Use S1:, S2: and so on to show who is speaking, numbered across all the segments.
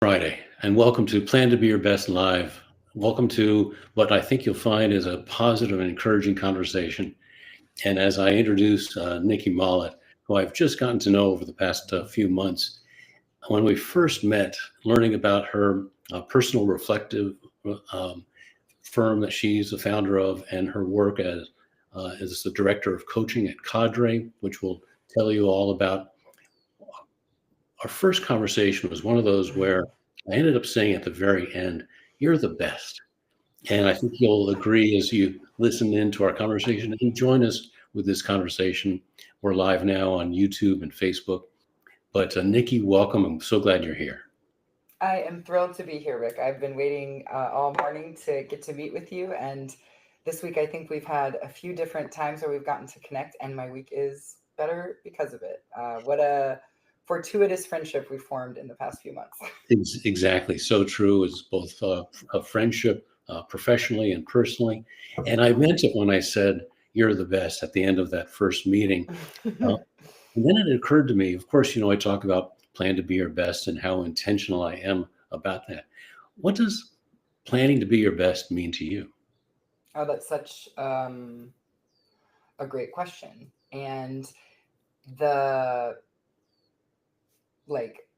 S1: Friday, and welcome to Plan to Be Your Best Live. Welcome to what I think you'll find is a positive and encouraging conversation. And as I introduce Nicki Mollet, who I've just gotten to know over the past few months, when we first met, learning about her personal reflective um, firm that she's the founder of, and her work as the director of coaching at Cadre, which we'll tell you all about. Our first conversation was one of those where I ended up saying at the very end, "You're the best." And I think you'll agree as you listen into our conversation and join us with this conversation. We're live now on YouTube and Facebook. But Nikki, welcome. I'm so glad you're here.
S2: I am thrilled to be here, Rick. I've been waiting all morning to get to meet with you. And this week, I think we've had a few different times where we've gotten to connect, and my week is better because of it. What a fortuitous friendship we formed in the past few months.
S1: Exactly. So true. It's both a friendship professionally and personally. And I meant it when I said, "You're the best" at the end of that first meeting. Uh, And then it occurred to me, of course, I talk about plan to be your best and how intentional I am about that. What does planning to be your best mean to you?
S2: Oh, that's such a great question. And the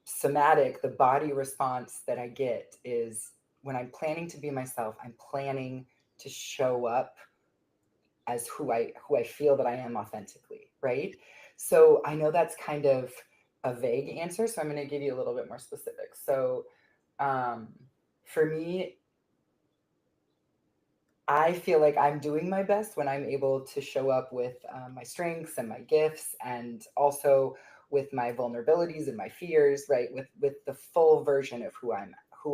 S2: somatic, the body response that I get is when I'm planning to be myself, I'm planning to show up as who I feel that I am authentically, right? So I know that's kind of a vague answer, so I'm going to give you a little bit more specific. So um, for me, I feel like I'm doing my best when I'm able to show up with my strengths and my gifts, and also with my vulnerabilities and my fears, right? With the full version of who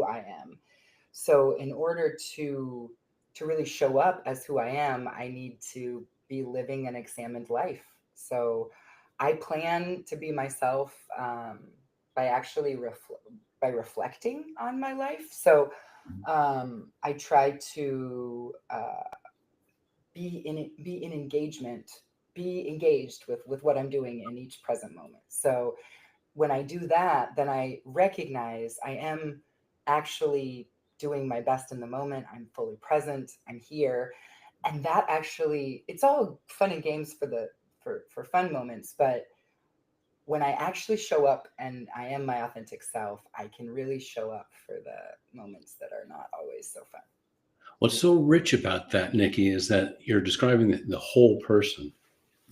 S2: I am. So in order to really show up as who I am, I need to be living an examined life. So I plan to be myself by actually by reflecting on my life. So I try to be in engagement, be engaged with what I'm doing in each present moment. So when I do that, then I recognize I am actually doing my best in the moment. I'm fully present. I'm here, and that actually, it's all fun and games for fun moments, but when I actually show up and I am my authentic self, I can really show up for the moments that are not always so fun.
S1: What's so rich about that, Nikki, is that you're describing the whole person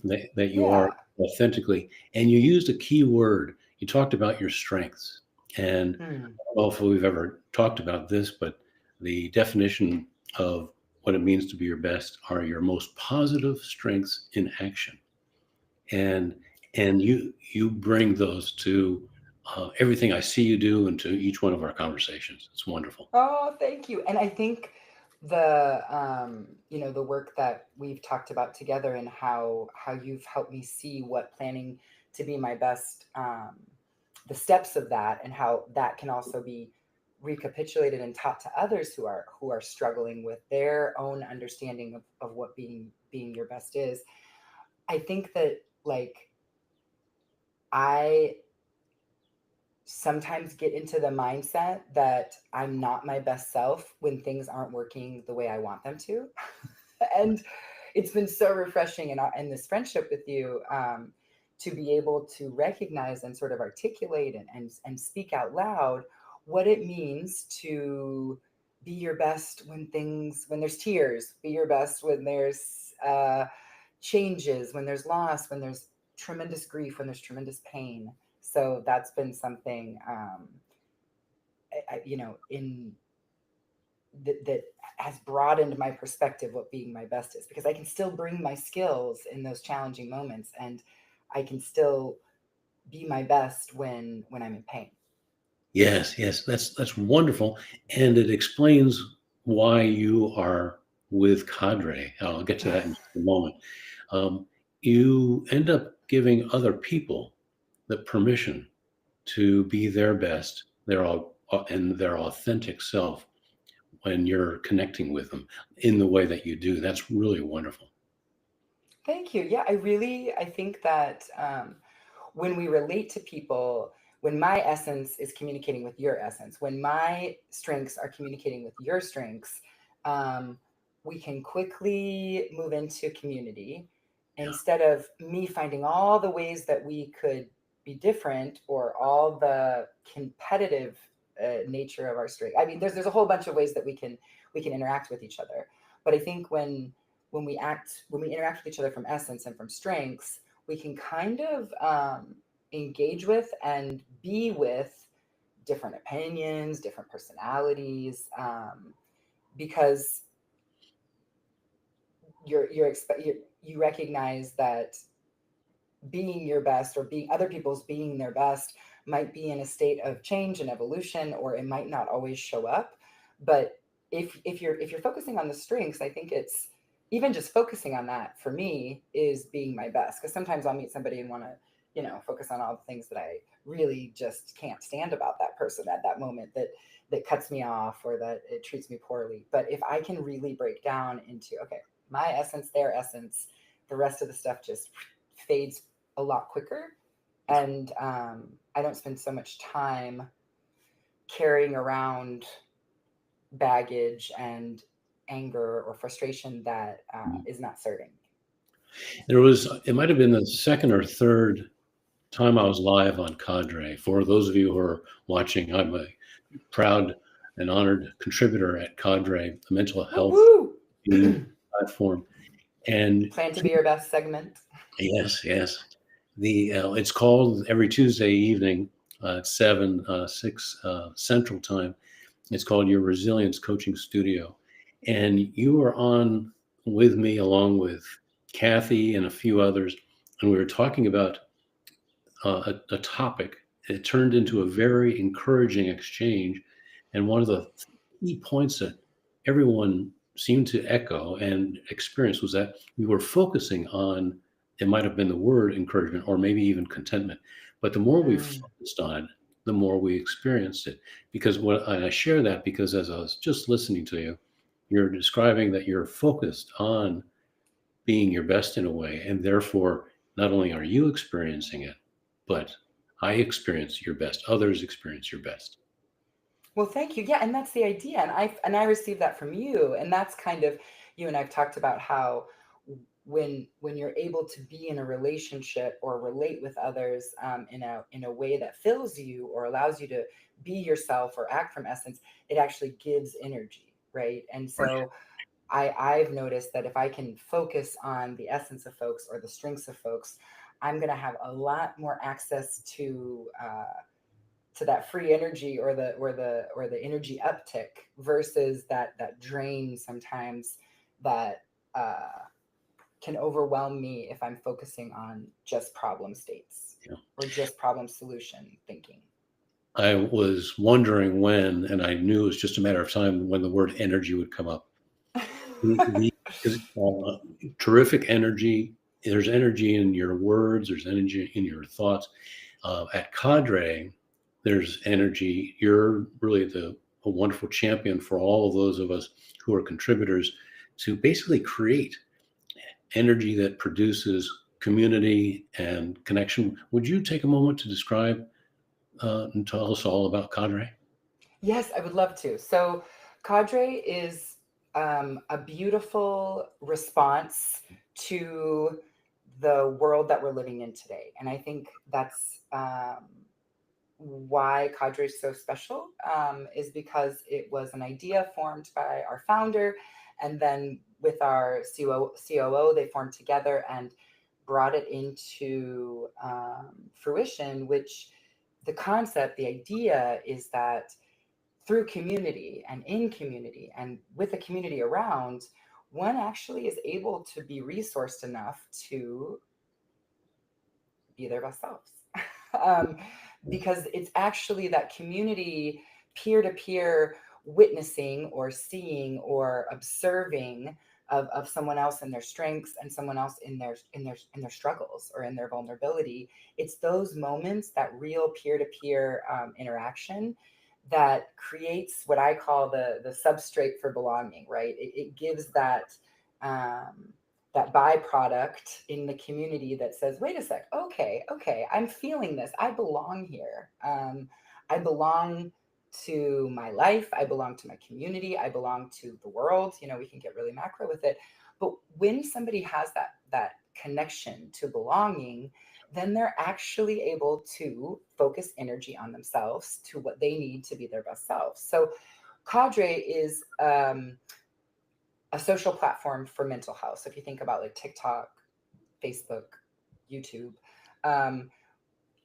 S1: that you are
S2: Yeah.
S1: authentically. And you used a key word. You talked about your strengths. And
S2: Hmm.
S1: I don't know if we've ever talked about this, but the definition of what it means to be your best are your most positive strengths in action. And you bring those to everything I see you do and to each one of our conversations. It's wonderful.
S2: Oh, thank you. And I think the work that we've talked about together, and how you've helped me see what planning to be my best, the steps of that, and how that can also be recapitulated and taught to others who are struggling with their own understanding of what being your best is. I think that, I sometimes get into the mindset that I'm not my best self when things aren't working the way I want them to. And it's been so refreshing in this friendship with you, to be able to recognize and sort of articulate and speak out loud what it means to be your best when there's tears, be your best when there's changes, when there's loss, when there's tremendous grief, when there's tremendous pain. So that's been something, in that has broadened my perspective what being my best is, because I can still bring my skills in those challenging moments, and I can still be my best when I'm in pain.
S1: Yes, yes, that's wonderful, and it explains why you are with Cadre. I'll get to that in just a moment. Um, you end up giving other people the permission to be their best, and their authentic self when you're connecting with them in the way that you do. That's really wonderful.
S2: Thank you. Yeah, I think that when we relate to people, when my essence is communicating with your essence, when my strengths are communicating with your strengths, um, we can quickly move into community
S1: Yeah.
S2: instead of me finding all the ways that we could be different or all the competitive nature of our strength. I mean, there's a whole bunch of ways that we can interact with each other. But I think when we interact with each other from essence and from strengths, we can kind of engage with and be with different opinions, different personalities, because you recognize that being your best or being other people's being their best might be in a state of change and evolution, or it might not always show up. But if you're focusing on the strengths, I think it's even just focusing on that for me is being my best, because sometimes I'll meet somebody and want to focus on all the things that I really just can't stand about that person at that moment, that cuts me off or that it treats me poorly. But if I can really break down into, okay, my essence, their essence, the rest of the stuff just fades a lot quicker. And I don't spend so much time carrying around baggage and anger or frustration that is not serving.
S1: It might have been the second or third time I was live on Cadre. For those of you who are watching, I'm a proud and honored contributor at Cadre, a mental health platform. And
S2: Plan to be your best segment.
S1: yes, yes. It's called every Tuesday evening at 6 Central Time. It's called Your Resilience Coaching Studio. And you were on with me along with Kathy and a few others. And we were talking about a topic. It turned into a very encouraging exchange. And one of the key points that everyone seemed to echo and experience was that we were focusing on, it might have been the word encouragement or maybe even contentment. But the more we focused on it, the more we experienced it. Because and I share that because as I was just listening to you, you're describing that you're focused on being your best in a way. And therefore, not only are you experiencing it, but I experience your best. Others experience your best.
S2: Well, thank you. Yeah, and that's the idea. And I received that from you. And that's kind of, you and I've talked about how when you're able to be in a relationship or relate with others in a way that fills you or allows you to be yourself or act from essence, it actually gives energy, right? And so I've noticed that if I can focus on the essence of folks or the strengths of folks, I'm going to have a lot more access to that free energy or the energy uptick versus that drain sometimes that can overwhelm me if I'm focusing on just problem states
S1: Yeah.
S2: or just problem solution thinking.
S1: I was wondering when, and I knew it was just a matter of time when the word energy would come up. Because terrific energy. There's energy in your words. There's energy in your thoughts. At Cadre, there's energy. You're really a wonderful champion for all of those of us who are contributors to basically create energy that produces community and connection. Would you take a moment to describe and tell us all about Cadre?
S2: Yes, I would love to. So, Cadre is a beautiful response to the world that we're living in today. And I think that's why Cadre is so special, is because it was an idea formed by our founder. And then with our COO, they formed together and brought it into fruition, which the concept, the idea is that through community and in community and with a community around, one actually is able to be resourced enough to be their best selves. um, because it's actually that community, peer to peer witnessing or seeing or observing of someone else and their strengths and someone else in their struggles or in their vulnerability. It's those moments, that real peer to peer interaction, that creates what I call the substrate for belonging, right? It gives that that byproduct in the community that says, wait a sec, okay, I'm feeling this. I belong here. I belong to my life. I belong to my community. I belong to the world. You know, we can get really macro with it. But when somebody has that connection to belonging, then they're actually able to focus energy on themselves, to what they need to be their best selves. So Cadre is a social platform for mental health. So if you think about like TikTok, Facebook, YouTube,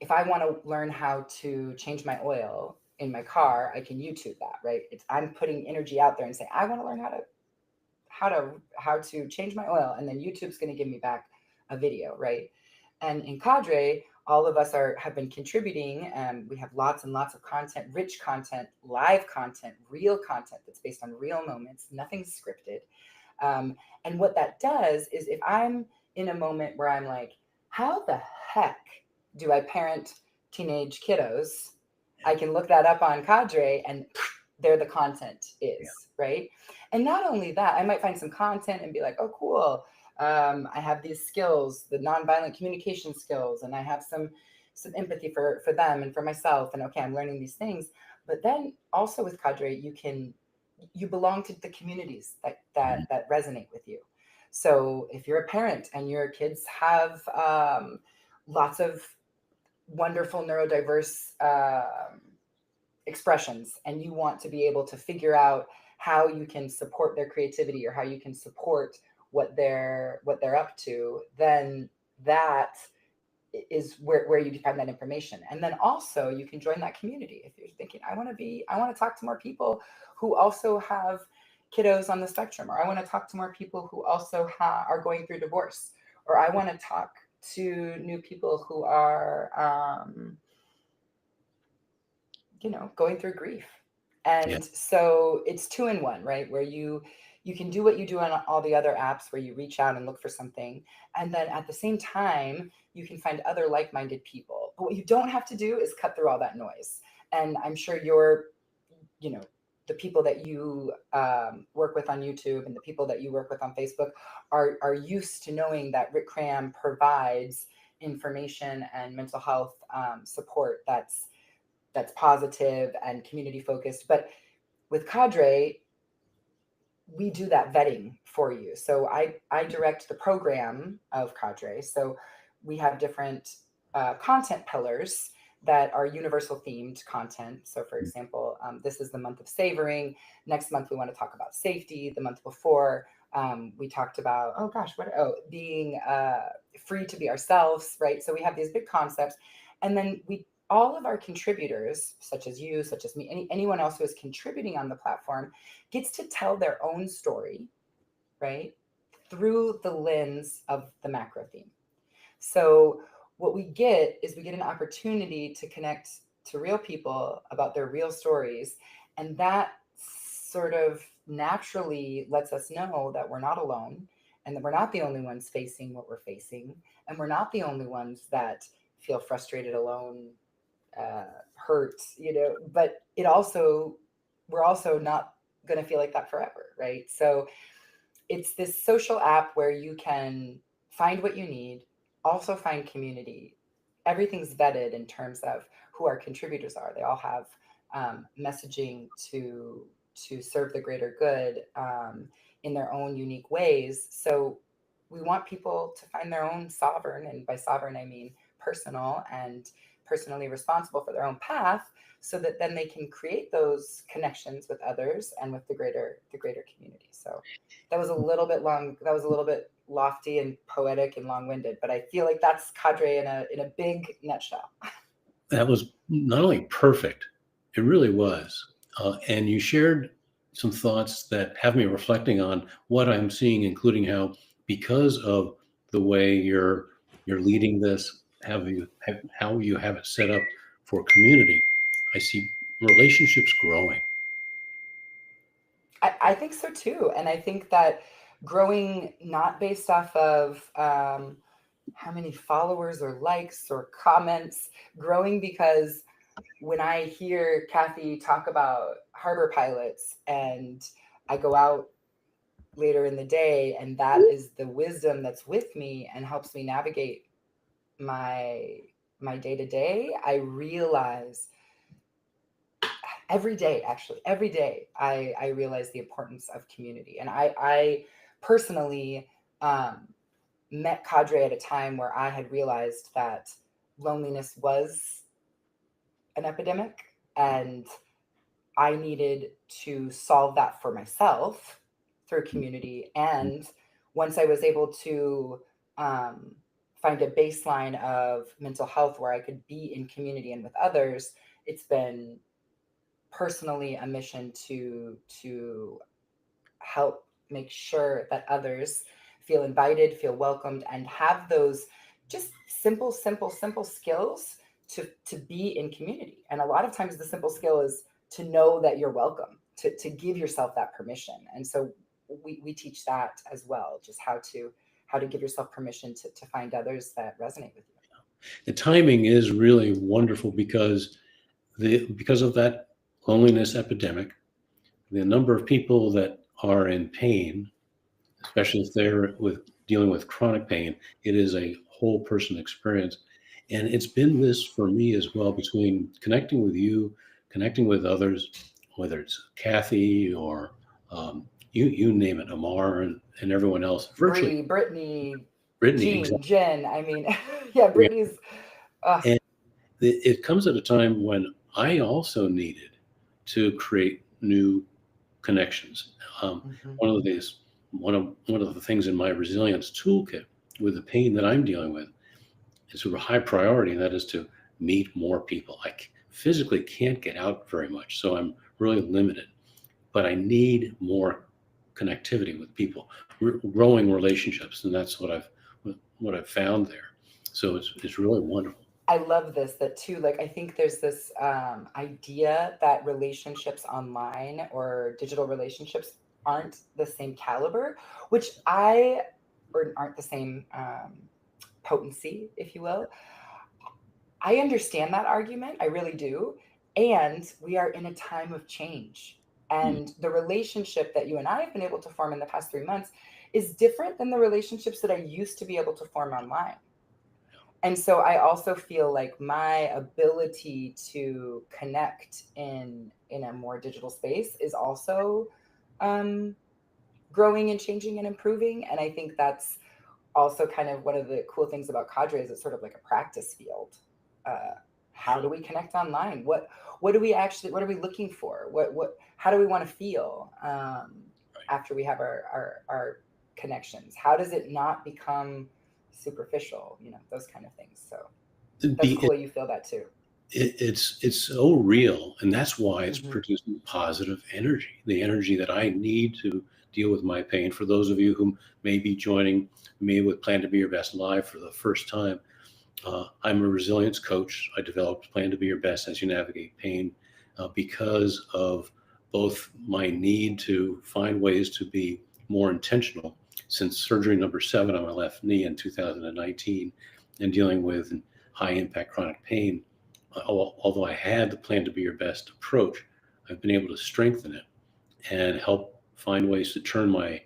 S2: if I want to learn how to change my oil in my car, I can YouTube that, right? I'm putting energy out there and saying, I want to learn how to change my oil, and then YouTube's going to give me back a video, right? And in Cadre, all of us have been contributing, and we have lots and lots of content, rich content, live content, real content that's based on real moments, nothing scripted. And what that does is, if I'm in a moment where I'm like, how the heck do I parent teenage kiddos? I can look that up on Cadre, and there the content is, right? And not only that, I might find some content and be like, oh, cool. I have these skills, the nonviolent communication skills, and I have some empathy for them and for myself. And okay, I'm learning these things. But then also with Cadre, you belong to the communities that resonate with you. So if you're a parent and your kids have lots of wonderful neurodiverse expressions, and you want to be able to figure out how you can support their creativity, or how you can support what they're up to, then that is where you find that information. And then also you can join that community if you're thinking, I want to talk to more people who also have kiddos on the spectrum, or I want to talk to more people who also are going through divorce, or I want to talk to new people who are going through grief. And so it's 2-in-1, right? Where you can do what you do on all the other apps, where you reach out and look for something. And then at the same time, you can find other like-minded people. But what you don't have to do is cut through all that noise. And I'm sure the people that you work with on YouTube and the people that you work with on Facebook are used to knowing that Rick Cram provides information and mental health support that's positive and community focused. But with Cadre, we do that vetting for you. So I direct the program of Cadre. So we have different content pillars that are universal themed content. So for example, this is the month of savoring. Next month, we want to talk about safety. The month before, we talked about, being free to be ourselves, right? So we have these big concepts. And then all of our contributors, such as you, such as me, anyone else who is contributing on the platform, gets to tell their own story, right, through the lens of the macro theme. So what we get an opportunity to connect to real people about their real stories. And that sort of naturally lets us know that we're not alone, and that we're not the only ones facing what we're facing. And we're not the only ones that feel frustrated, alone, hurt, but we're also not going to feel like that forever, right? So it's this social app where you can find what you need, also find community. Everything's vetted in terms of who our contributors are. They all have messaging to serve the greater good in their own unique ways. So we want people to find their own sovereign, and by sovereign I mean personal and personally responsible for their own path, so that then they can create those connections with others and with the greater community. So that was a little bit long. That was a little bit lofty and poetic and long-winded, but I feel like that's Cadre in a big nutshell.
S1: That was not only perfect, it really was. And you shared some thoughts that have me reflecting on what I'm seeing, including how, because of the way you're leading this, how you have it set up for community, I see relationships growing.
S2: I think so too. And I think that growing not based off of how many followers or likes or comments, growing because when I hear Kathy talk about harbor pilots, and I go out later in the day, and that is the wisdom that's with me and helps me navigate my day to day. I realize every day, actually every day, I realize the importance of community. And I personally met Cadre at a time where I had realized that loneliness was an epidemic, and I needed to solve that for myself through community. And once I was able to um, find a baseline of mental health where I could be in community and with others, it's been personally a mission to help make sure that others feel invited, feel welcomed, and have those just simple skills to be in community. And a lot of times the simple skill is to know that you're welcome, to give yourself that permission. And so we teach that as well, just how to give yourself permission to find others that resonate with you.
S1: The timing is really wonderful because of that loneliness epidemic. The number of people that are in pain, especially if they're dealing with chronic pain, it is a whole person experience. And it's been this for me as well, between connecting with you, connecting with others, whether it's Kathy or you name it, Amar and everyone else, virtually.
S2: Brittany,
S1: Brittany,
S2: Jean,
S1: exactly.
S2: Jen. I mean, yeah,
S1: Yeah.
S2: Brittany's. Uh,
S1: And it comes at a time when I also needed to create new connections.
S2: mhm.
S1: One of the things in my resilience toolkit with the pain that I'm dealing with is a high priority, and that is to meet more people. Physically can't get out very much, so I'm really limited. But I need more connectivity with people, growing relationships, and that's what I've found there. So it's really wonderful.
S2: I love this, that too. Like, I think there's this idea that relationships online or digital relationships aren't the same caliber, which or aren't the same potency, if you will. I understand that argument. I really do. And we are in a time of change.
S1: Mm.
S2: And the relationship that you and I have been able to form in the past 3 months is different than the relationships that I used to be able to form online. And so I also feel like my ability to connect in a more digital space is also um, growing and changing and improving. And I think that's also kind of one of the cool things about Cadre is it's sort of like a practice field. Uh, how do we connect online? What do we actually, what are we looking for? How do we want to feel after we have our connections? How does it not become superficial? Those kind of things. So that's cool. You feel that too.
S1: It's so real, and that's why it's
S2: Mhm.
S1: producing positive energy, the energy that I need to deal with my pain. For those of you who may be joining me with Plan to Be Your Best Live for the first time, I'm a resilience coach. I developed Plan to Be Your Best as you navigate pain because of both my need to find ways to be more intentional since surgery number 7 on my left knee in 2019 and dealing with high impact chronic pain. Although I had the Plan to Be Your Best approach, I've been able to strengthen it and help find ways to turn my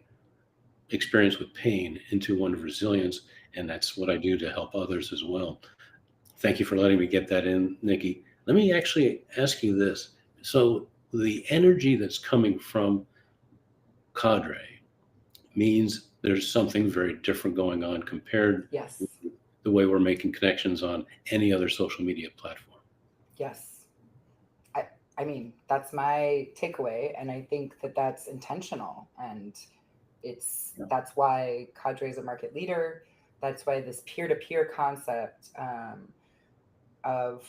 S1: experience with pain into one of resilience. And that's what I do to help others as well. Thank you for letting me get that in, Nicki. Let me actually ask you this. So the energy that's coming from Cadre means there's something very different going on compared
S2: Yes.
S1: with the way we're making connections on any other social media platform.
S2: Yes. I mean, that's my takeaway. And I think that that's intentional. And that's why Cadre is a market leader. That's why this peer-to-peer concept of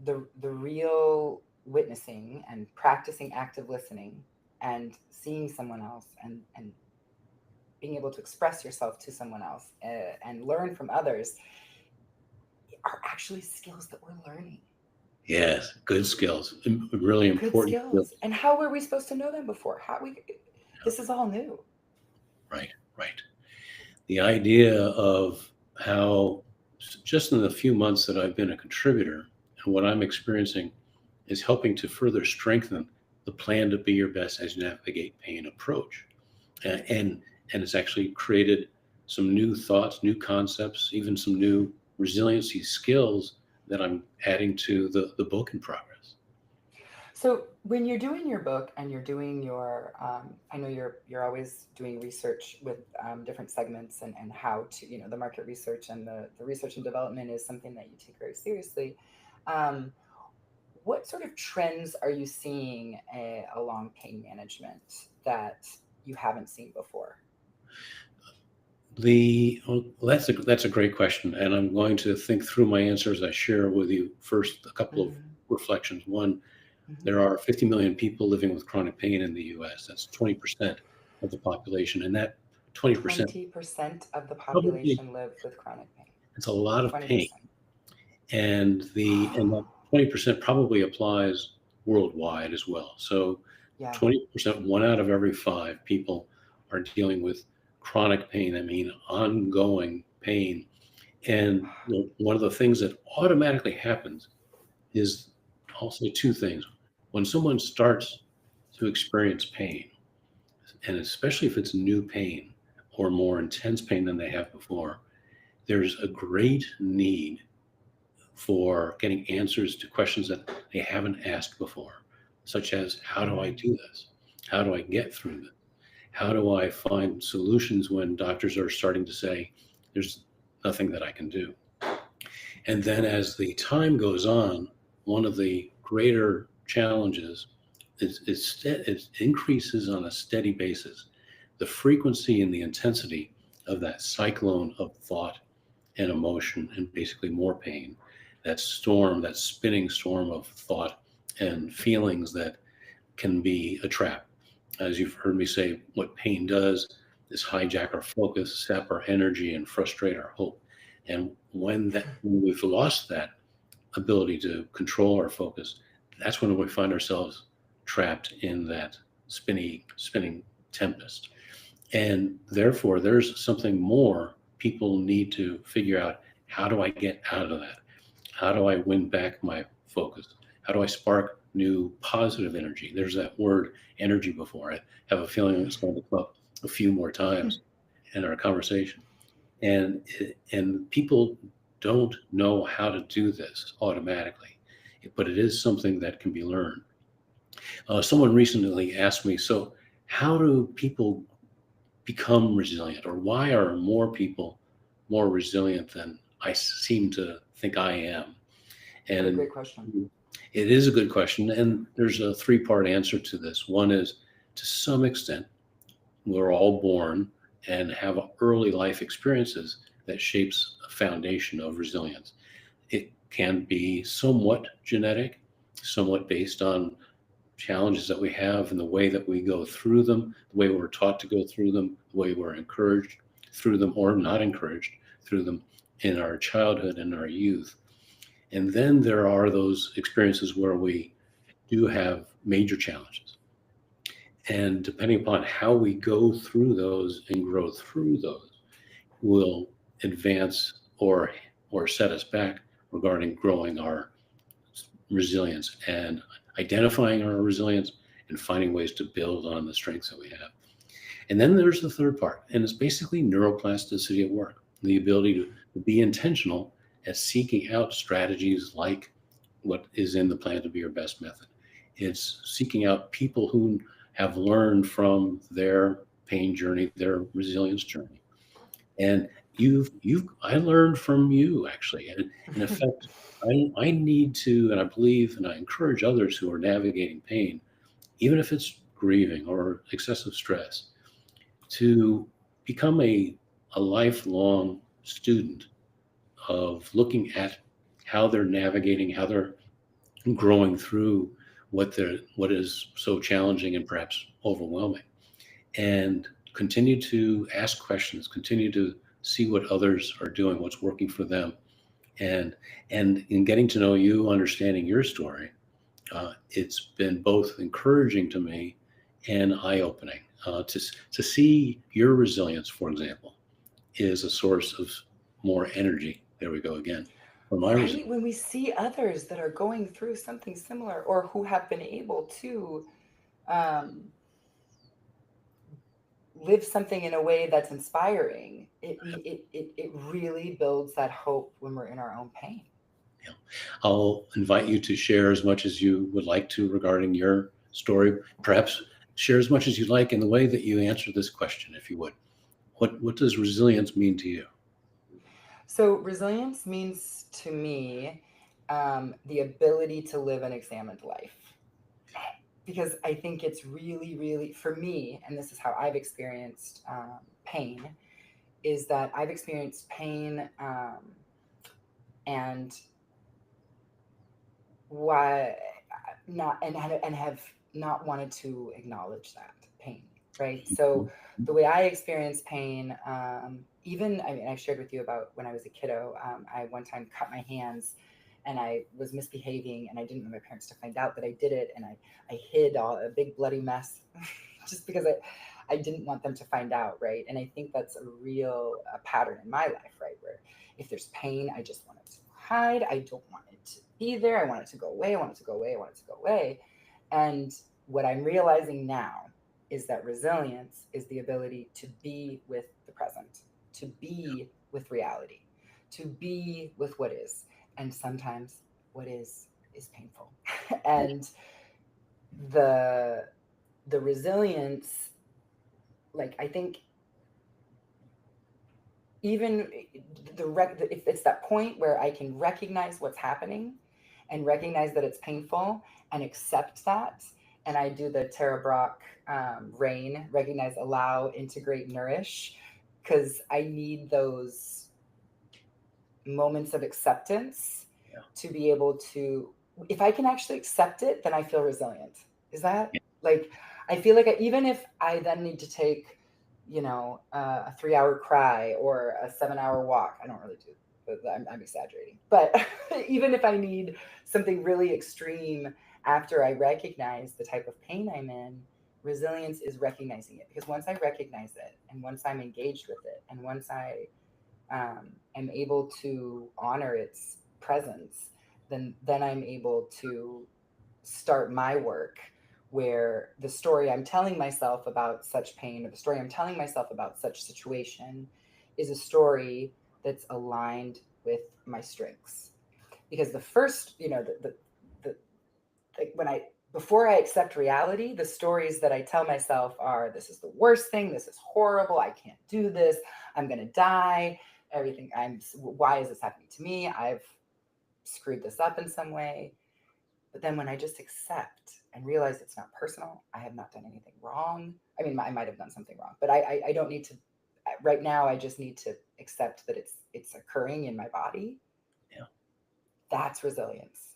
S2: the real witnessing and practicing active listening and seeing someone else and being able to express yourself to someone else and learn from others are actually skills that we're learning.
S1: Yes, good skills, really important skills.
S2: And how were we supposed to know them before? This is all new.
S1: Right, right. The idea of how just in the few months that I've been a contributor and what I'm experiencing is helping to further strengthen the Plan to Be Your Best as you navigate pain approach. and it's actually created some new thoughts, new concepts, even some new resiliency skills that I'm adding to the book in progress.
S2: So when you're doing your book and you're doing your, I know you're always doing research with different segments and how to, the market research and the research and development is something that you take very seriously. Um, what sort of trends are you seeing along pain management that you haven't seen before?
S1: That's a great question, and I'm going to think through my answers. I share with you first a couple of
S2: Mm-hmm.
S1: reflections. One,
S2: Mm-hmm.
S1: there are 50 million people living with chronic pain in the U.S. That's 20% of the population, and that 20%
S2: 20% of the
S1: probably
S2: population live with chronic pain.
S1: it's a lot of pain,
S2: 20%.
S1: and that 20% probably applies worldwide as well. So
S2: Yeah.
S1: 20%, one out of every five people are dealing with chronic pain. I mean, ongoing pain. And one of the things that automatically happens is, I'll say two things. When someone starts to experience pain, and especially if it's new pain or more intense pain than they have before, there's a great need for getting answers to questions that they haven't asked before, such as, how do I
S2: Mm.
S1: do this? How do I get through this? How do I find solutions when doctors are starting to say, there's nothing that I can do? And then as the time goes on, one of the greater challenges it increases on a steady basis the frequency and the intensity of that cyclone of thought and emotion and basically more pain, that storm, that spinning storm of thought and feelings that can be a trap. As you've heard me say, what pain does is hijack our focus, sap our energy, and frustrate our hope. And when we've lost that ability to control our focus, that's when we find ourselves trapped in that spinning tempest. And therefore, there's something more people need to figure out. How do I get out of that? How do I win back my focus? How do I spark new positive energy? There's that word energy before. I have a feeling it's going to come up a few more times in our conversation. And people don't know how to do this automatically, but it is something that can be learned. Someone recently asked me, so how do people become resilient, or why are more people more resilient than I seem to think I am?
S2: What a
S1: And
S2: great question.
S1: it is a good question, and there's a three-part answer to this. One is, to some extent, we're all born and have early life experiences that shapes a foundation of resilience. It can be somewhat genetic, somewhat based on challenges that we have and the way that we go through them, the way we're taught to go through them, the way we're encouraged through them or not encouraged through them in our childhood and our youth. And then there are those experiences where we do have major challenges. And depending upon how we go through those and grow through those, will advance or set us back regarding growing our resilience and identifying our resilience and finding ways to build on the strengths that we have. And then there's the third part, and it's basically neuroplasticity at work, the ability to be intentional at seeking out strategies like what is in the Plan to Be Your Best method. It's seeking out people who have learned from their pain journey, their resilience journey. And I learned from you actually. And in effect, I need to, and I believe, and I encourage others who are navigating pain, even if it's grieving or excessive stress, to become a lifelong student of looking at how they're navigating, how they're growing through what is so challenging and perhaps overwhelming, and continue to ask questions, continue to see what others are doing, what's working for them, and in getting to know you, understanding your story, it's been both encouraging to me and eye-opening to see your resilience, for example, is a source of more energy. There we go again. For my
S2: Right?
S1: resilience.
S2: When we see others that are going through something similar or who have been able to um, live something in a way that's inspiring, it really builds that hope when we're in our own pain.
S1: Yeah. I'll invite you to share as much as you would like to regarding your story. Perhaps share as much as you'd like in the way that you answer this question, if you would. What does resilience mean to you?
S2: So, resilience means to me the ability to live an examined life. Because I think it's really, really, for me, and this is how I've experienced pain, is that I've experienced pain and why not, and have not wanted to acknowledge that pain, right? So the way I experience pain, even, I mean, I've shared with you about when I was a kiddo, I one time cut my hands and I was misbehaving and I didn't want my parents to find out that I did it. And I hid a big bloody mess just because I didn't want them to find out, right? And I think that's a real pattern in my life, right? Where if there's pain, I just want it to hide. I don't want it to be there. I want it to go away. I want it to go away. I want it to go away. And what I'm realizing now is that resilience is the ability to be with the present, to be with reality, to be with what is. And sometimes what is painful. And the resilience, like, I think even if it's that point where I can recognize what's happening and recognize that it's painful and accept that. And I do the Tara Brach RAIN, recognize, allow, integrate, nourish, because I need those moments of acceptance to be able to, if I can actually accept it, then I feel resilient. Is that like, I feel like even if I then need to take, a 3-hour cry or a 7-hour walk, I don't really do, but I'm exaggerating. But even if I need something really extreme after I recognize the type of pain I'm in, resilience is recognizing it. Because once I recognize it and once I'm engaged with it and once I am able to honor its presence, then I'm able to start my work where the story I'm telling myself about such pain or the story I'm telling myself about such situation is a story that's aligned with my strengths. Because the first, the like when I before I accept reality, the stories that I tell myself are, this is the worst thing, this is horrible, I can't do this, I'm gonna die, everything, why is this happening to me? I've screwed this up in some way. But then when I just accept and realize it's not personal, I have not done anything wrong. I mean, I might have done something wrong, but I don't need to. Right now, I just need to accept that it's occurring in my body.
S1: Yeah,
S2: that's resilience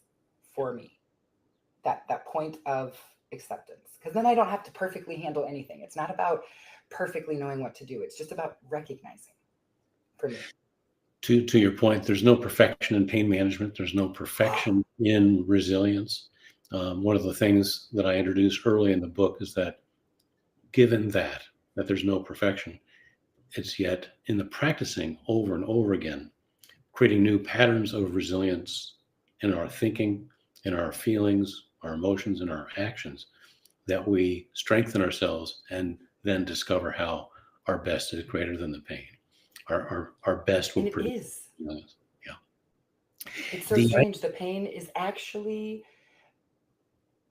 S2: for me. That point of acceptance, because then I don't have to perfectly handle anything. It's not about perfectly knowing what to do. It's just about recognizing. For me.
S1: To your point, there's no perfection in pain management. There's no perfection in resilience. One of the things that I introduced early in the book is that given that there's no perfection, it's yet in the practicing over and over again, creating new patterns of resilience in our thinking, in our feelings, our emotions, and our actions, that we strengthen ourselves and then discover how our best is greater than the pain. Our best will
S2: And it
S1: produce.
S2: is.
S1: Yeah.
S2: It's so strange. The pain is actually,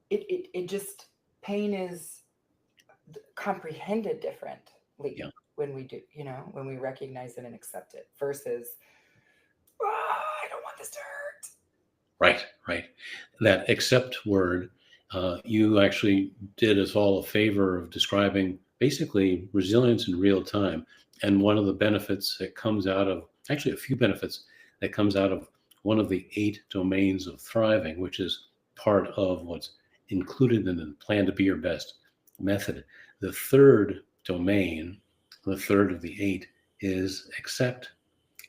S2: it just, pain is comprehended differently when we do, when we recognize it and accept it versus, I don't want this to hurt.
S1: Right. That accept word, you actually did us all a favor of describing basically resilience in real time. And one of the benefits that comes out of, actually a few benefits that comes out of one of the 8 domains of thriving, which is part of what's included in the Plan to Be Your Best method. The third domain, the third of the 8, is accept.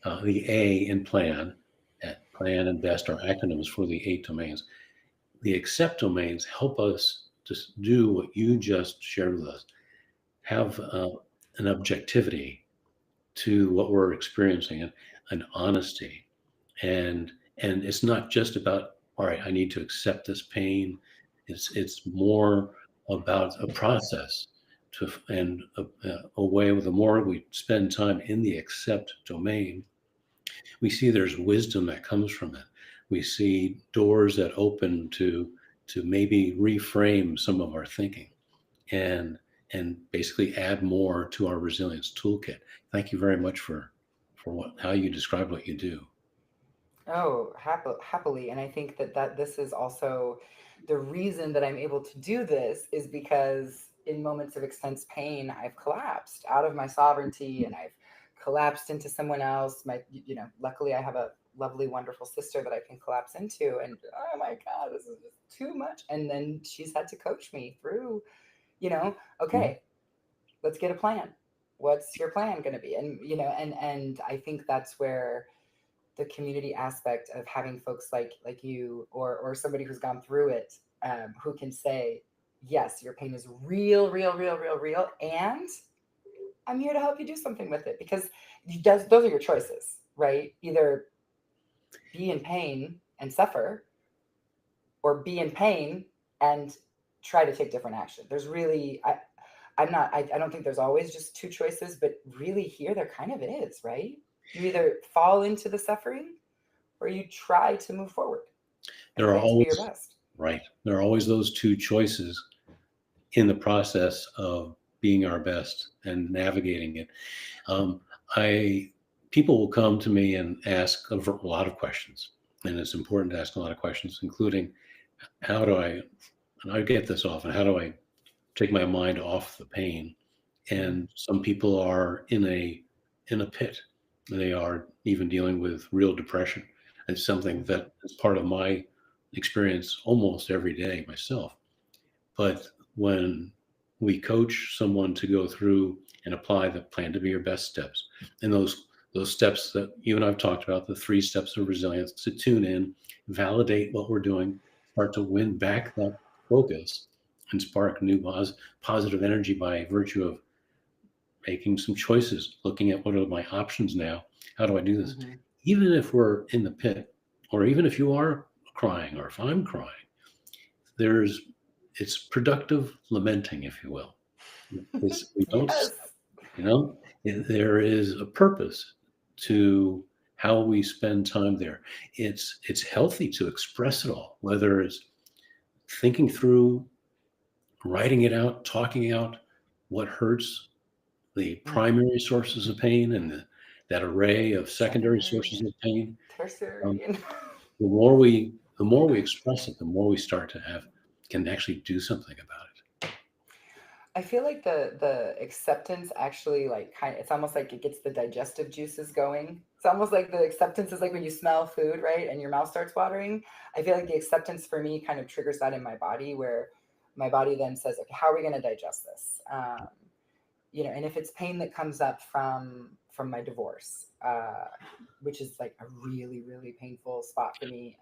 S1: The A in plan, plan and best are acronyms for the 8 domains. The accept domains help us to do what you just shared with us, have an objectivity to what we're experiencing, and an honesty. And it's not just about, all right, I need to accept this pain. It's more about a process and a way, the more we spend time in the accept domain, we see there's wisdom that comes from it. We see doors that open to maybe reframe some of our thinking and basically add more to our resilience toolkit. Thank you very much for how you describe what you do.
S2: Oh, happily. And I think that this is also the reason that I'm able to do this is because in moments of intense pain, I've collapsed out of my sovereignty and I've collapsed into someone else. Luckily I have a lovely, wonderful sister that I can collapse into. And oh my God, this is just too much. And then she's had to coach me through, okay, let's get a plan. What's your plan going to be? And I think that's where the community aspect of having folks like you or somebody who's gone through it, who can say, yes, your pain is real, real, real, real, real, and I'm here to help you do something with it, because those are your choices, right? Either be in pain and suffer, or be in pain and try to take different action. There's really, I don't think there's always just two choices, but really here there kind of is, right? You either fall into the suffering or you try to move forward and
S1: There are
S2: plan to be your
S1: always,
S2: best.
S1: right. There are always those two choices in the process of being our best and navigating it. Um, I People will come to me and ask a lot of questions, and it's important to ask a lot of questions, including how do I, and I get this often, how do I take my mind off the pain? And some people are in a pit. They are even dealing with real depression. It's something that is part of my experience almost every day myself. But when we coach someone to go through and apply the plan to be your best steps, and those steps that you and I've talked about, the 3 steps of resilience, to tune in, validate what we're doing, start to win back that focus, and spark new positive energy by virtue of making some choices, looking at what are my options now. How do I do this?
S2: Mm-hmm.
S1: Even if we're in the pit, or even if you are crying, or if I'm crying, it's productive lamenting, if you will. We don't,
S2: Yes.
S1: there is a purpose to how we spend time there. It's healthy to express it all, whether it's thinking through, writing it out, talking out what hurts, the primary sources of pain, and that array of secondary
S2: Secondary
S1: sources
S2: and
S1: of pain. Um,
S2: tertiary. And
S1: the more we express it, the more we start to can actually do something about it.
S2: I feel like the acceptance actually it's almost like it gets the digestive juices going. It's almost like the acceptance is like when you smell food, right? And your mouth starts watering. I feel like the acceptance for me kind of triggers that in my body, where my body then says, okay, how are we going to digest this? And if it's pain that comes up from my divorce, which is like a really, really painful spot for me.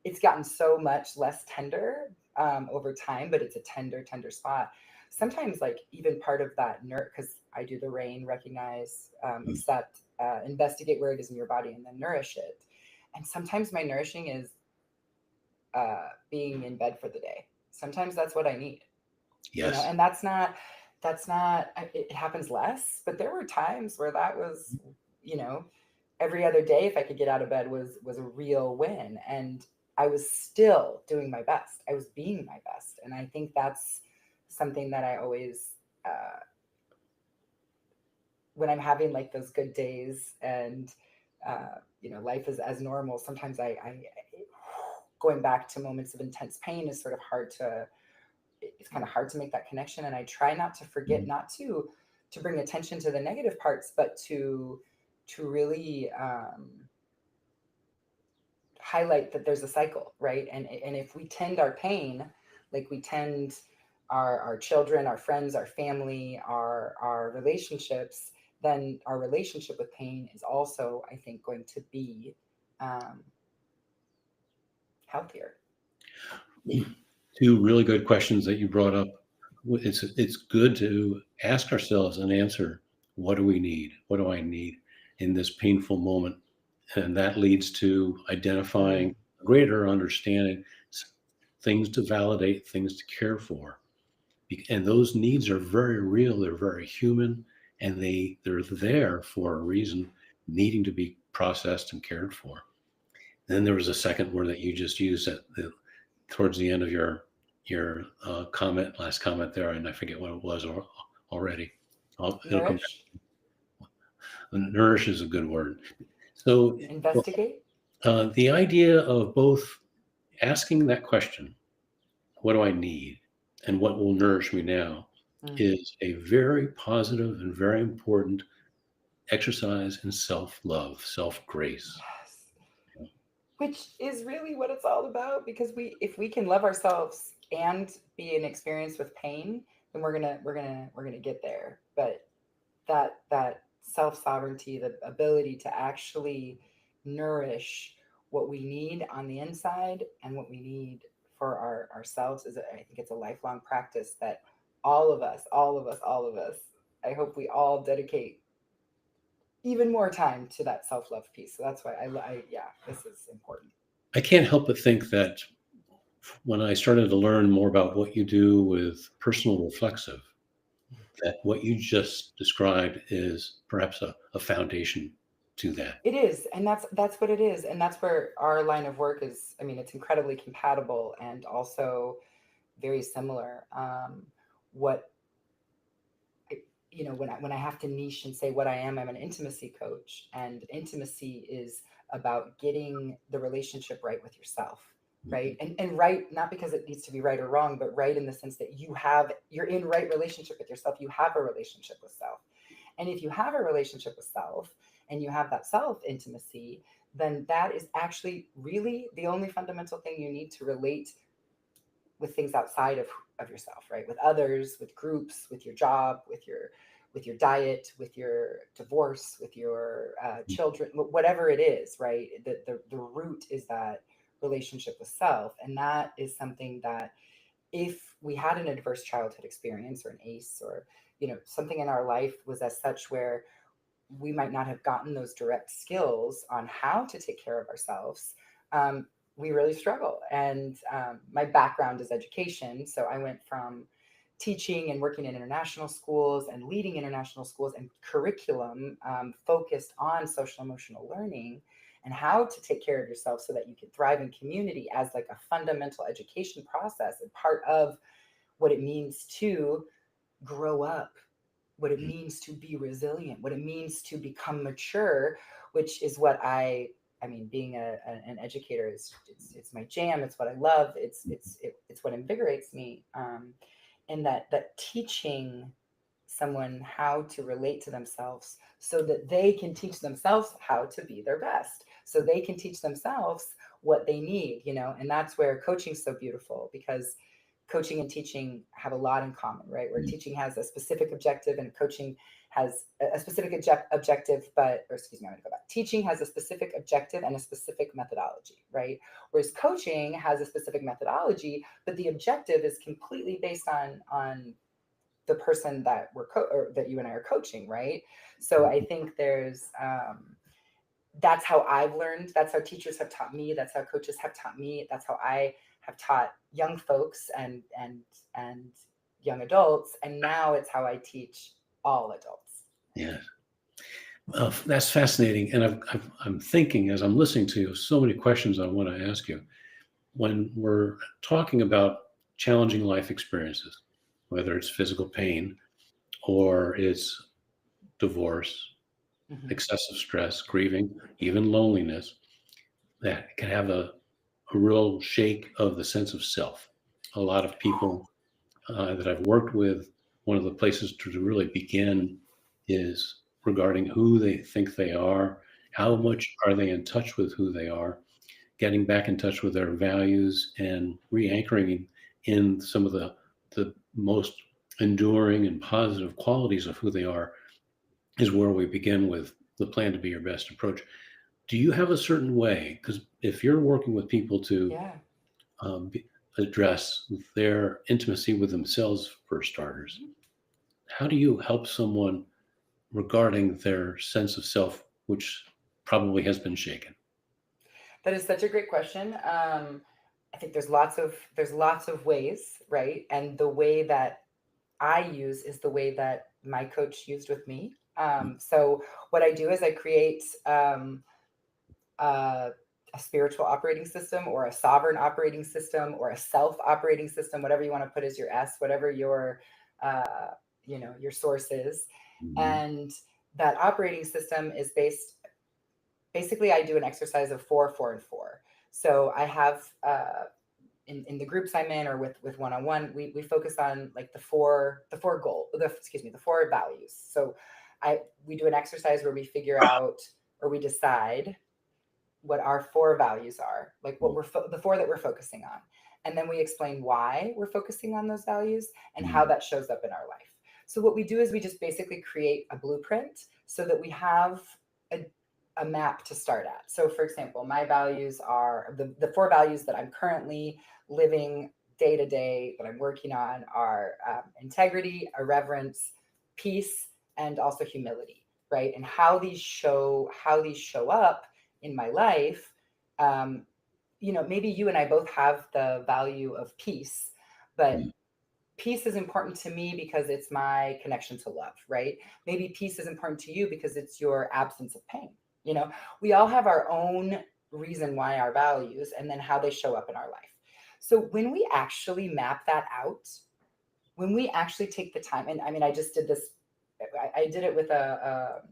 S2: It's gotten so much less tender over time, but it's a tender, tender spot. Sometimes, like even part of that because I do the RAIN, recognize, accept, investigate where it is in your body, and then nourish it. And sometimes my nourishing is being in bed for the day. Sometimes that's what I need.
S1: Yes.
S2: And that's not, it happens less, but there were times where that was, every other day, if I could get out of bed was a real win. And I was still doing my best. I was being my best. And I think that's something that I always, when I'm having like those good days and, life is as normal, sometimes I going back to moments of intense pain is sort of it's kind of hard to make that connection. And I try not to forget, not to bring attention to the negative parts, but to really highlight that there's a cycle, right? And if we tend our pain, like we tend our children, our friends, our family, our relationships, then our relationship with pain is also, I think, going to be healthier.
S1: Two really good questions that you brought up. It's good to ask ourselves and answer, what do we need? What do I need in this painful moment? And that leads to identifying greater understanding, things to validate, things to care for. And those needs are very real. They're very human, and they're there for a reason, needing to be processed and cared for. Then there was a second word that you just used towards the end of your last comment there, and I forget what it was already. It'll come back.
S2: Nourished,
S1: Nourish is a good word. So, well,
S2: investigate.
S1: the idea of both asking that question, what do I need, and what will nourish me now,
S2: Mm.
S1: is a very positive and very important exercise in self-love, self-grace.
S2: Yes. Which is really what it's all about, because if we can love ourselves and be in experience with pain, then we're gonna get there. But that self sovereignty, the ability to actually nourish what we need on the inside and what we need for ourselves, is I think it's a lifelong practice that all of us, I hope we all dedicate even more time to that self love piece. So that's why yeah, this is important.
S1: I can't help but think that when I started to learn more about what you do with personal reflexive, that what you just described is perhaps a foundation to that.
S2: It is, and that's what it is, and that's where our line of work is. I mean, it's incredibly compatible and also very similar. What when I have to niche and say what I am, I'm an intimacy coach, and intimacy is about getting the relationship right with yourself, right?
S1: Mhm.
S2: And right, not because it needs to be right or wrong, but right in the sense that you're in right relationship with yourself. You have a relationship with self, and if you have a relationship with self and you have that self intimacy, then that is actually really the only fundamental thing you need to relate with things outside of yourself, right? With others, with groups, with your job, with your diet, with your divorce, with your children, whatever it is, right? The root is that relationship with self. And that is something that, if we had an adverse childhood experience or an ACE, or something in our life was as such where we might not have gotten those direct skills on how to take care of ourselves, we really struggle. And my background is education. So I went from teaching and working in international schools and leading international schools and curriculum focused on social emotional learning and how to take care of yourself so that you can thrive in community as like a fundamental education process and part of what it means to grow up, what it means to be resilient, what it means to become mature, which is what I mean, being an educator is it's my jam. It's what I love. It's what invigorates me. And that teaching someone how to relate to themselves so that they can teach themselves how to be their best, so they can teach themselves what they need, and that's where coaching is so beautiful, because coaching and teaching have a lot in common, right? Where teaching has a specific objective and coaching has a specific objective, or excuse me, I'm going to go back. Teaching has a specific objective and a specific methodology, right? Whereas coaching has a specific methodology, but the objective is completely based on the person that or that you and I are coaching, right? So I think that's how I've learned. That's how teachers have taught me. That's how coaches have taught me. That's how I have taught young folks and young adults. And now it's how I teach all adults.
S1: Yeah. That's fascinating. And I'm thinking, as I'm listening to you, so many questions I want to ask you. When we're talking about challenging life experiences, whether it's physical pain or it's divorce,
S2: Mhm.
S1: excessive stress, grieving, even loneliness, that can have a real shake of the sense of self. A lot of people that I've worked with, one of the places to really begin is regarding who they think they are, how much are they in touch with who they are, getting back in touch with their values and re-anchoring in some of the most enduring and positive qualities of who they are is where we begin with the plan to be your best approach. Do you have a certain way? Because if you're working with people to
S2: Yeah.
S1: address their intimacy with themselves, for starters,
S2: Mhm.
S1: how do you help someone regarding their sense of self, which probably has been shaken?
S2: That is such a great question. I think there's lots of ways, right? And the way that I use is the way that my coach used with me. So what I do is I create a, a spiritual operating system, or a sovereign operating system, or a self operating system, whatever you want to put as your S, whatever your uh, your source is.
S1: Mhm.
S2: And that operating system is basically, I do an exercise of 4 4 and 4. So I have in the groups I'm in, or with one-on-one, we focus on like the four values. So we do an exercise where we figure out, or we decide what our four values are, like what the four that we're focusing on. And then we explain why we're focusing on those values and how
S1: Mhm.
S2: that shows up in our life. So what we do is we just basically create a blueprint so that we have a, a map to start at. So for example, my values are the four values that I'm currently living day to day, that I'm working on, are integrity, irreverence, peace, and also humility, right? And how these show up in my life. um, Maybe you and I both have the value of peace, but
S1: Mhm.
S2: peace is important to me because it's my connection to love, right? Maybe peace is important to you because it's your absence of pain. We all have our own reason why our values, and then how they show up in our life. So when we actually map that out, when we actually take the time, and I mean, I just did this, I did it with a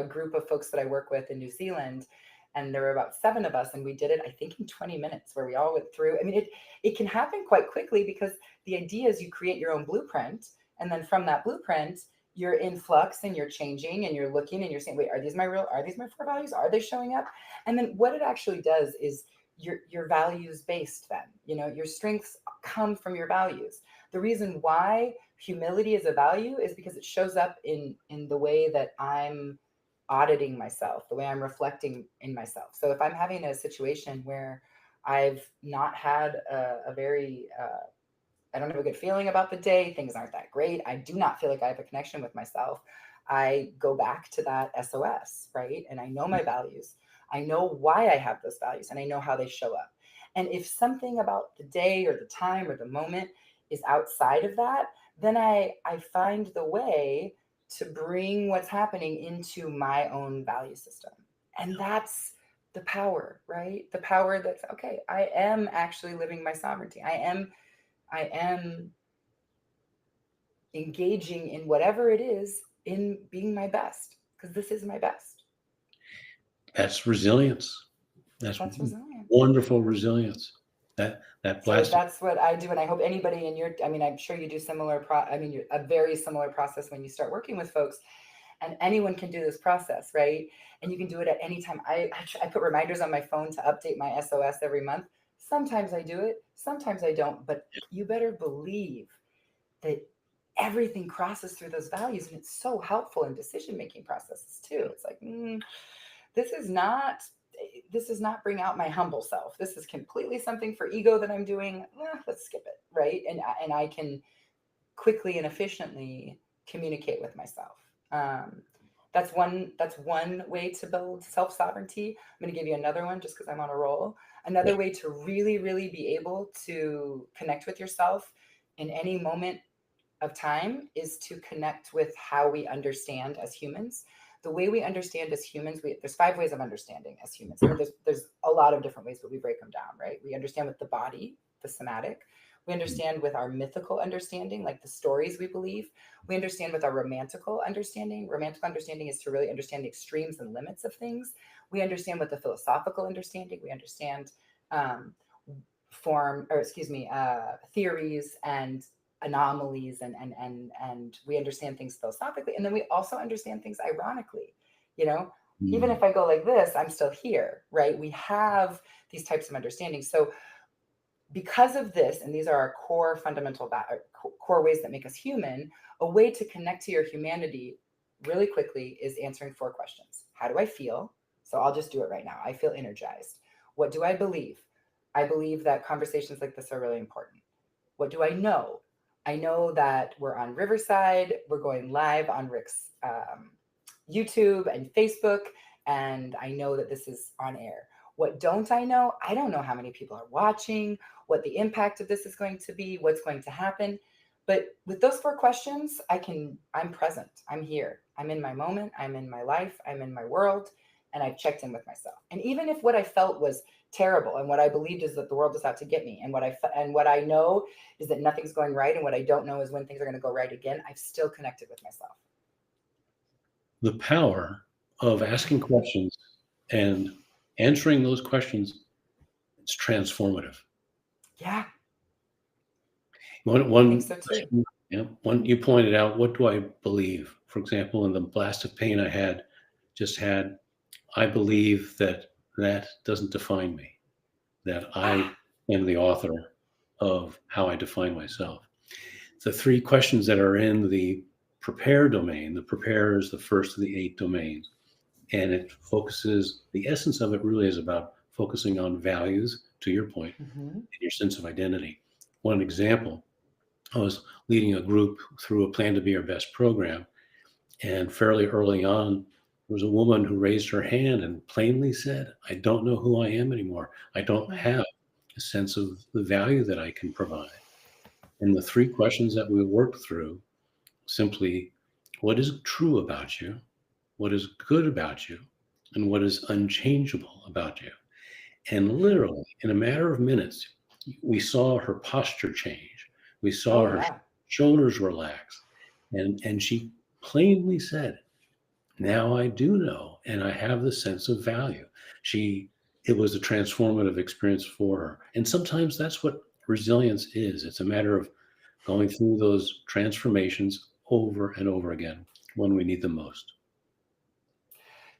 S2: group of folks that I work with in New Zealand, and there were about 7 of us, and we did it, I think, in 20 minutes, where we all went through. I mean, it can happen quite quickly, because the idea is you create your own blueprint, and then from that blueprint, you're in flux and you're changing and you're looking and you're saying, wait, are these my four values? Are they showing up? And then what it actually does is your values based, then, your strengths come from your values. The reason why humility is a value is because it shows up in the way that I'm auditing myself, the way I'm reflecting in myself. So if I'm having a situation where I've not had a very, I don't have a good feeling about the day, things aren't that great, I do not feel like I have a connection with myself, I go back to that SOS, right? And I know my values. I know why I have those values, and I know how they show up. And if something about the day or the time or the moment is outside of that, then I find the way to bring what's happening into my own value system. And that's the power, right? The power that's okay, I am actually living my sovereignty. I am engaging in whatever it is, in being my best, because this is my best.
S1: That's resilience. That's
S2: That's resilient.
S1: wonderful resilience. That
S2: So
S1: plastic.
S2: that's what I do, and I hope anybody in your, I mean, I'm sure you do a very similar process when you start working with folks, and anyone can do this process, right? And you can do it at any time. I put reminders on my phone to update my SOS every month. Sometimes I do it, sometimes I don't, but you better believe that everything crosses through those values, and it's so helpful in decision making processes too. It's like, this is not this does not bring out my humble self. This is completely something for ego that I'm doing. Let's skip it, right? And I can quickly and efficiently communicate with myself. That's one way to build self sovereignty. I'm going to give you another one, just because I'm on a roll.
S1: Yeah.
S2: Another way to really, really be able to connect with yourself in any moment of time is to connect with how we understand as humans. The way we understand as humans, there's 5 ways of understanding as humans. I mean, there's a lot of different ways, but we break them down, right? We understand with the body, the somatic. We understand with our mythical understanding, like the stories we believe. We understand with our romantical understanding. Romantical understanding is to really understand the extremes and limits of things. We understand with the philosophical understanding. We understand um, theories and anomalies, and we understand things philosophically, and then we also understand things ironically. you know Even
S1: Mm.
S2: if I go like this, I'm still here, right? We have these types of understanding. So because of this, and these are our core fundamental core ways that make us human, a way to connect to your humanity really quickly is answering 4 questions. How do I feel? So I'll just do it right now. I feel energized. What do I believe? I believe that conversations like this are really important. What do I know? I know that we're on Riverside. We're going live on Rick's YouTube and Facebook, and I know that this is on air. What don't I know? I don't know how many people are watching, what the impact of this is going to be, what's going to happen. But with those 4 questions, I'm present. I'm here. I'm in my moment. I'm in my life. I'm in my world. And I've checked in with myself. And even if what I felt was terrible and what I believed is that the world is out to get me and what I know is that nothing's going right and what I don't know is when things are going to go right again, I've still connected with myself.
S1: The power of asking questions and answering those questions is transformative.
S2: Yeah,
S1: One,
S2: I think
S1: one
S2: so too.
S1: question, yeah, one you pointed out, what do I believe? For example, in the blast of pain just had, I believe that that doesn't define me, that I
S2: Ah,
S1: am the author of how I define myself. The 3 questions that are in the prepare domain, the prepare is the first of the 8 domains, and it focuses, the essence of it really is about focusing on values, to your point,
S2: mhm.
S1: and your sense of identity. One example, I was leading a group through a Plan to Be Your Best program, and fairly early on, there was a woman who raised her hand and plainly said, I don't know who I am anymore. I don't
S2: Mm.
S1: have a sense of the value that I can provide. And the 3 questions that we worked through simply, what is true about you? What is good about you? And what is unchangeable about you? And literally, in a matter of minutes, we saw her posture change. We saw
S2: Oh
S1: her
S2: yeah.
S1: shoulders relax. And she plainly said, now I do know, and I have the sense of value. She, it was a transformative experience for her. And sometimes that's what resilience is. It's a matter of going through those transformations over and over again when we need them most.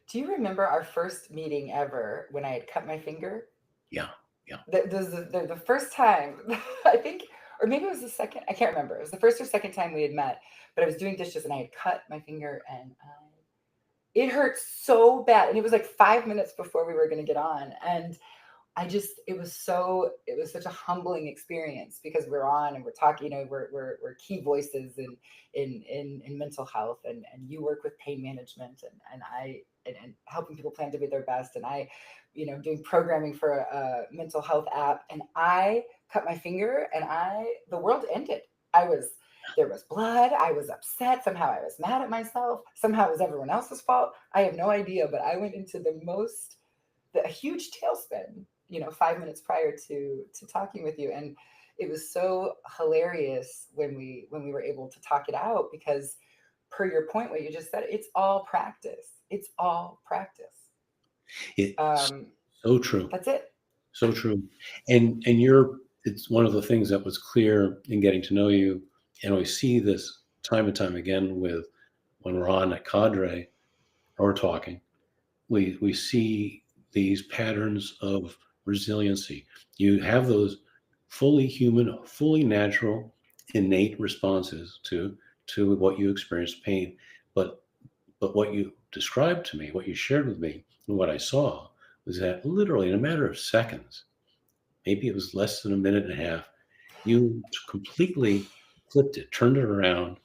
S2: Do you remember our first meeting ever when I had cut my finger?
S1: Yeah, yeah.
S2: The first time, I think, or maybe it was the second, I can't remember. It was the first or second time we had met, but I was doing dishes and I had cut my finger and it hurt so bad. And it was like 5 minutes before we were going to get on. And it was such a humbling experience because we're on and we're talking, we're key voices in mental health and you work with pain management and helping people plan to be their best. And I, doing programming for a mental health app and I cut my finger and the world ended. There was blood. I was upset. Somehow I was mad at myself. Somehow it was everyone else's fault. I have no idea, but I went into a huge tailspin, 5 minutes prior to talking with you. And it was so hilarious when we were able to talk it out because per your point, what you just said, it's all practice. It's all practice.
S1: It's
S2: Um,
S1: so true.
S2: that's it.
S1: So true. And you're, it's one of the things that was clear in getting to know you. And we see this time and time again with when we're on at Cadre or talking, we see these patterns of resiliency. You have those fully human, fully natural, innate responses to what you experience pain. But what you described to me, what you shared with me, and what I saw was that literally in a matter of seconds, maybe it was less than a minute and a half, you completely flipped it, turned it around,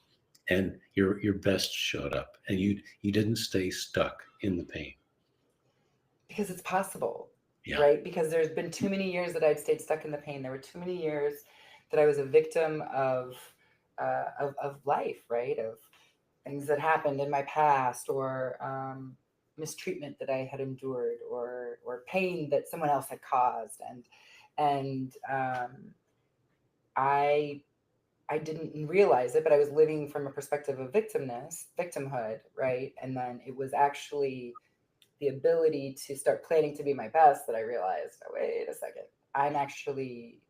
S1: and your best showed up, and you didn't stay stuck in the pain.
S2: Because it's possible,
S1: Yeah,
S2: right? Because there's been too many years that I'd stayed stuck in the pain. There were too many years that I was a victim of life, right? Of things that happened in my past or mistreatment that I had endured or pain that someone else had caused. And I I didn't realize it, but I was living from a perspective of victimhood, right? And then it was actually the ability to start planning to be my best that I realized, oh, wait a second, I'm actually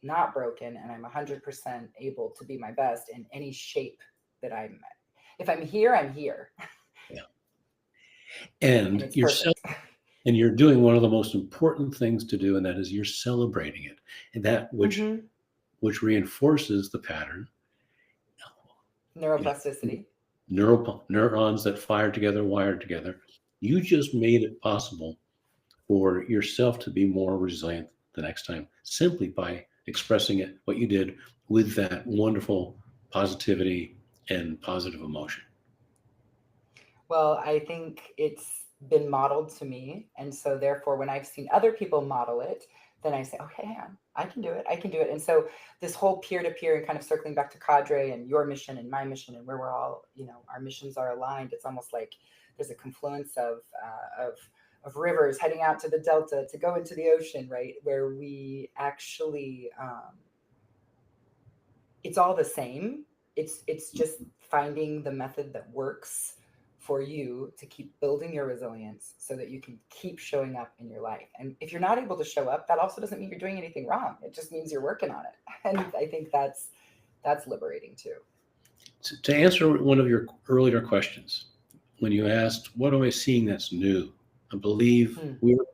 S2: not broken and I'm 100% able to be my best in any shape that if I'm here, I'm here.
S1: yeah.
S2: And
S1: And
S2: it's
S1: you're
S2: perfect.
S1: and you're doing one of the most important things to do, and that is you're celebrating it, and that
S2: Hmm.
S1: which reinforces the pattern. You know,
S2: Neuroplasticity.
S1: neurons that fire together, wired together. You just made it possible for yourself to be more resilient the next time simply by expressing it, what you did with that wonderful positivity and positive emotion.
S2: Well, I think it's been modeled to me. And so, therefore, when I've seen other people model it, then I say, okay, I can do it. I can do it. And so this whole peer-to-peer and kind of circling back to cadre and your mission and my mission and where we're all, our missions are aligned. It's almost like there's a confluence of rivers heading out to the delta to go into the ocean, right? Where we actually, it's all the same. It's just finding the method that works for you to keep building your resilience so that you can keep showing up in your life. And if you're not able to show up, that also doesn't mean you're doing anything wrong. It just means you're working on it. And I think that's liberating too.
S1: To answer one of your earlier questions, when you asked, what am I seeing that's new? I believe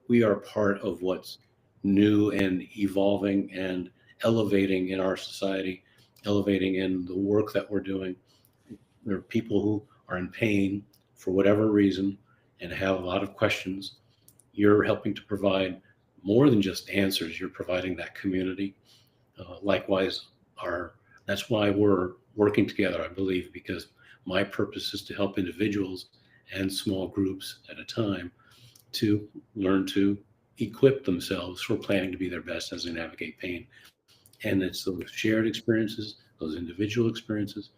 S1: we are part of what's new and evolving and elevating in our society, elevating in the work that we're doing. There are people who are in pain for whatever reason and have a lot of questions. You're helping to provide more than just answers. You're providing that community. Likewise, that's why we're working together, I believe, because my purpose is to help individuals and small groups at a time to learn to equip themselves for planning to be their best as they navigate pain. And it's those shared experiences, those individual experiences.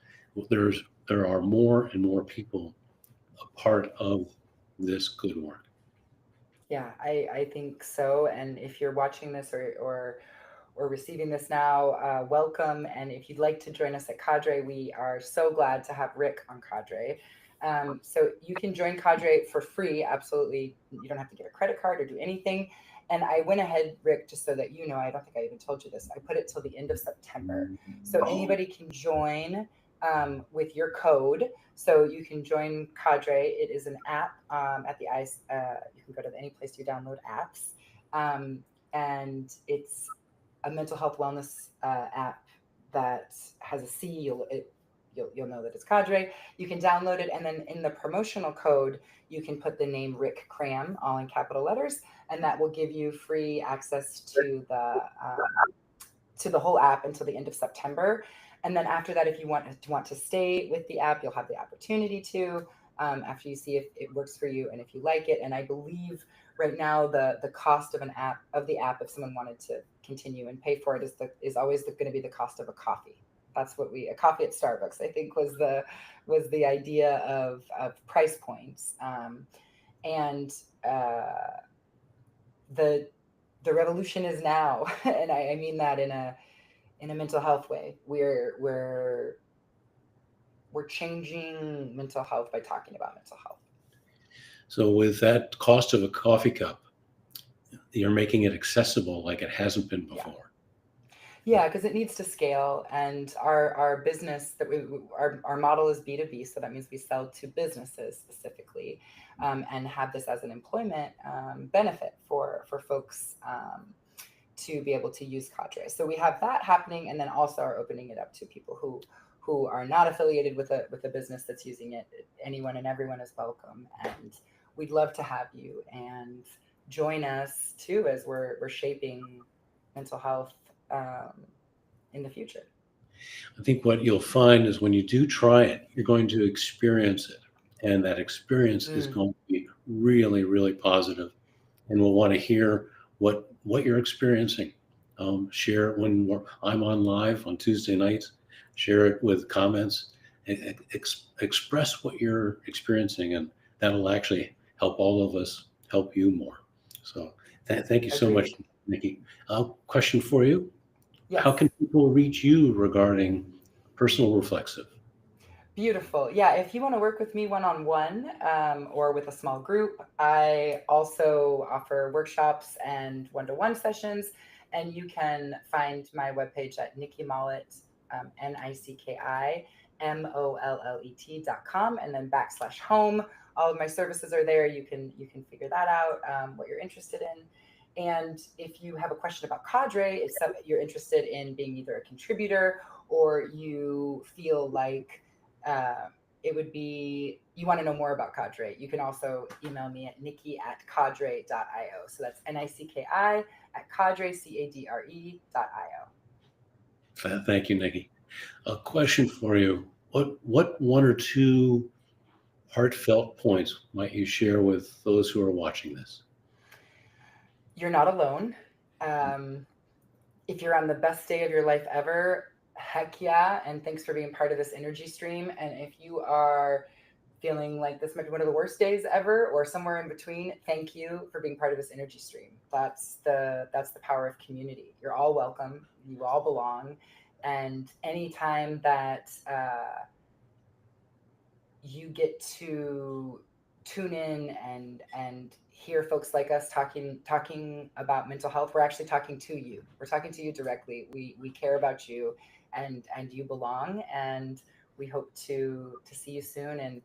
S1: There are more and more people a part of this good work.
S2: Yeah, I think so. And if you're watching this or receiving this now, welcome. And if you'd like to join us at Cadre, we are so glad to have Rick on Cadre. So you can join Cadre for free. Absolutely. You don't have to get a credit card or do anything. And I went ahead, Rick, just so that you know, I don't think I even told you this. I put it till the end of September. So anybody can join with your code. So you can join Cadre. It is an app at the ICE. You can go to any place you download apps. And it's a mental health wellness app that has a C. You'll know that it's Cadre. You can download it, and then in the promotional code, you can put the name Rick Cram, all in capital letters, and that will give you free access to the whole app until the end of September. And then after that, if you want to stay with the app, you'll have the opportunity to after you see if it works for you and if you like it. And I believe right now the cost of the app, if someone wanted to continue and pay for it, is always going to be the cost of a coffee. That's what a coffee at Starbucks, I think, was the idea of price points. And the revolution is now, and I mean that in a mental health way. We're changing mental health by talking about mental health.
S1: So with that cost of a coffee cup, you're making it accessible like it hasn't been before.
S2: Yeah, because it needs to scale, and our business our model is B2B, so that means we sell to businesses specifically, and have this as an employment benefit for folks to be able to use Cadre. So we have that happening, and then also are opening it up to people who are not affiliated with a business that's using it. Anyone and everyone is welcome, and we'd love to have you and join us too as we're shaping mental health in the future.
S1: I think what you'll find is when you do try it, you're going to experience it. And that experience is going to be really, really positive. And we'll want to hear what you're experiencing. Share it when I'm on live on Tuesday nights. Share it with comments. Express what you're experiencing, and that'll actually help all of us help you more. So thank you so much, Nicki. Question for you. Yes. How can people reach you regarding personal reflexive?
S2: Beautiful. Yeah, if you want to work with me one-on-one or with a small group, I also offer workshops and one-to-one sessions. And you can find my webpage at Nicki Mollet, NICKIMOLLET.com, and then /home. All of my services are there. You can figure that out, what you're interested in. And if you have a question about Cadre, if you're interested in being either a contributor or you feel like you want to know more about Cadre, you can also email me at Nicki@cadre.io. So that's NICKI@cadre, CADRE.io.
S1: Thank you, Nicki. A question for you. What one or two heartfelt points might you share with those who are watching this?
S2: You're not alone. If you're on the best day of your life ever, heck yeah. And thanks for being part of this energy stream. And if you are feeling like this might be one of the worst days ever or somewhere in between, thank you for being part of this energy stream. That's the power of community. You're all welcome. You all belong. And anytime that you get to tune in and hear folks like us talking about mental health, we're actually talking to you. We're talking to you directly. We care about you, and you belong, and we hope to see you soon in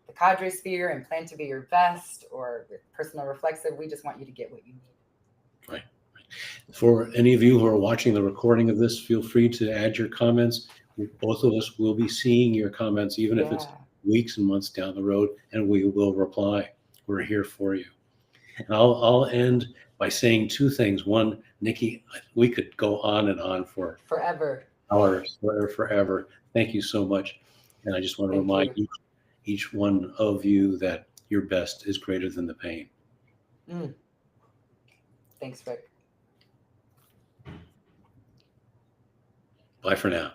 S2: the cadre sphere and plan to be your best, or with personal reflexive. We just want you to get what you need.
S1: Right. For any of you who are watching the recording of this, feel free to add your comments. Both of us will be seeing your comments, even if it's weeks and months down the road, and we will reply. We're here for you. And I'll end by saying two things. One, Nicki, we could go on and on for
S2: forever,
S1: hours, forever. Thank you so much. And I just want to remind each one of you that your best is greater than the pain.
S2: Thanks, Rick.
S1: Bye for now.